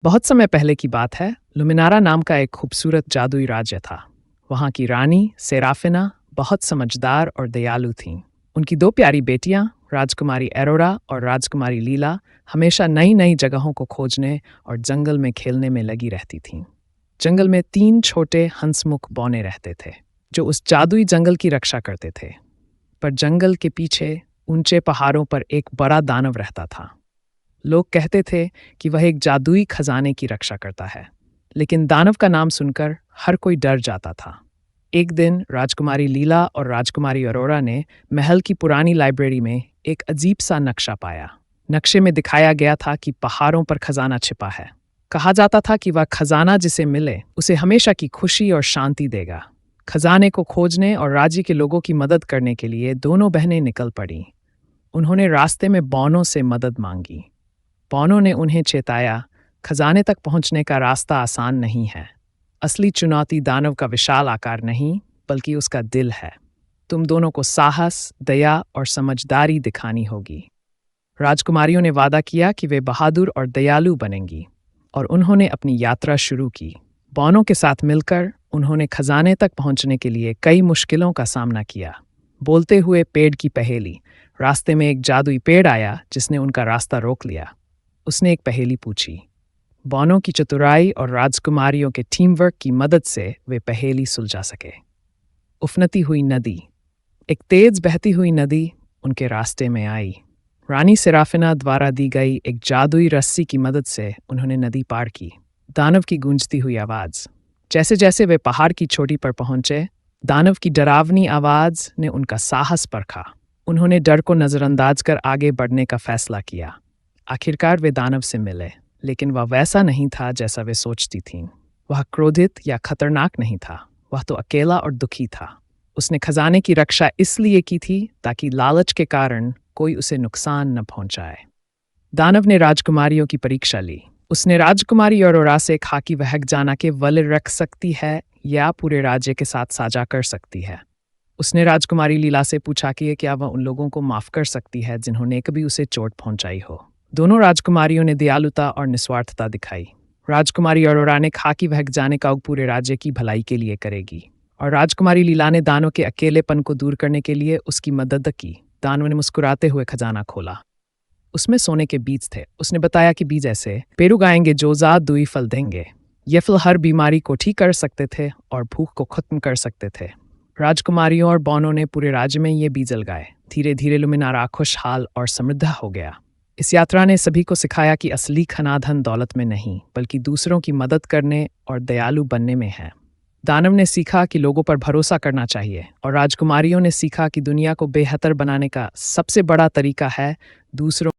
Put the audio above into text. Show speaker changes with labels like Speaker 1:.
Speaker 1: बहुत समय पहले की बात है। लुमिनारा नाम का एक खूबसूरत जादुई राज्य था। वहाँ की रानी सेराफिना बहुत समझदार और दयालु थीं। उनकी दो प्यारी बेटियां, राजकुमारी एरोरा और राजकुमारी लीला, हमेशा नई नई जगहों को खोजने और जंगल में खेलने में लगी रहती थीं। जंगल में 3 छोटे हंसमुख बौने रहते थे, जो उस जादुई जंगल की रक्षा करते थे। पर जंगल के पीछे ऊंचे पहाड़ों पर एक बड़ा दानव रहता था। लोग कहते थे कि वह एक जादुई खजाने की रक्षा करता है, लेकिन दानव का नाम सुनकर हर कोई डर जाता था। एक दिन राजकुमारी लीला और राजकुमारी अरोरा ने महल की पुरानी लाइब्रेरी में एक अजीब सा नक्शा पाया। नक्शे में दिखाया गया था कि पहाड़ों पर खजाना छिपा है। कहा जाता था कि वह खजाना जिसे मिले उसे हमेशा की खुशी और शांति देगा। खजाने को खोजने और राज्य के लोगों की मदद करने के लिए दोनों बहनें निकल पड़ीं। उन्होंने रास्ते में बौनों से मदद मांगी। बौनों ने उन्हें चेताया, खजाने तक पहुंचने का रास्ता आसान नहीं है। असली चुनौती दानव का विशाल आकार नहीं, बल्कि उसका दिल है। तुम दोनों को साहस, दया और समझदारी दिखानी होगी। राजकुमारियों ने वादा किया कि वे बहादुर और दयालु बनेंगी, और उन्होंने अपनी यात्रा शुरू की। बौनों के साथ मिलकर उन्होंने खजाने तक पहुंचने के लिए कई मुश्किलों का सामना किया। बोलते हुए पेड़ की पहेली। रास्ते में एक जादुई पेड़ आया जिसने उनका रास्ता रोक लिया। उसने एक पहेली पूछी। बौनों की चतुराई और राजकुमारियों के टीम वर्क की मदद से वे पहेली सुलझा सके। उफनती हुई नदी। एक तेज बहती हुई नदी उनके रास्ते में आई। रानी सेराफिना द्वारा दी गई एक जादुई रस्सी की मदद से उन्होंने नदी पार की। दानव की गूंजती हुई आवाज़। जैसे जैसे वे पहाड़ की चोटी पर पहुंचे, दानव की डरावनी आवाज़ ने उनका साहस परखा। उन्होंने डर को नज़रअंदाज कर आगे बढ़ने का फैसला किया। आखिरकार वे दानव से मिले, लेकिन वह वैसा नहीं था जैसा वे सोचती थीं। वह क्रोधित या खतरनाक नहीं था, वह तो अकेला और दुखी था। उसने खजाने की रक्षा इसलिए की थी ताकि लालच के कारण कोई उसे नुकसान न पहुंचाए। दानव ने राजकुमारियों की परीक्षा ली। उसने राजकुमारी अरोरा से कहा कि वह खजाना के वल रख सकती है या पूरे राज्य के साथ साझा कर सकती है। उसने राजकुमारी लीला से पूछा कि क्या वह उन लोगों को माफ कर सकती है जिन्होंने कभी उसे चोट पहुंचाई हो। दोनों राजकुमारियों ने दयालुता और निस्वार्थता दिखाई। राजकुमारी अरोरा ने कहा कि वह खजाने का उपयोग पूरे राज्य की भलाई के लिए करेगी, और राजकुमारी लीला ने दानव के अकेलेपन को दूर करने के लिए उसकी मदद की। दानव ने मुस्कुराते हुए खजाना खोला। उसमें सोने के बीज थे। उसने बताया कि बीज ऐसे पेड़ उगाएंगे जो जादुई फल देंगे। ये फल हर बीमारी को ठीक कर सकते थे और भूख को खत्म कर सकते थे। राजकुमारियों और बौनों ने पूरे राज्य में ये बीज लगाए। धीरे धीरे लुमिनारा खुशहाल और समृद्ध हो गया। इस यात्रा ने सभी को सिखाया कि असली धन दौलत में नहीं, बल्कि दूसरों की मदद करने और दयालु बनने में है। दानव ने सीखा कि लोगों पर भरोसा करना चाहिए, और राजकुमारियों ने सीखा कि दुनिया को बेहतर बनाने का सबसे बड़ा तरीका है दूसरों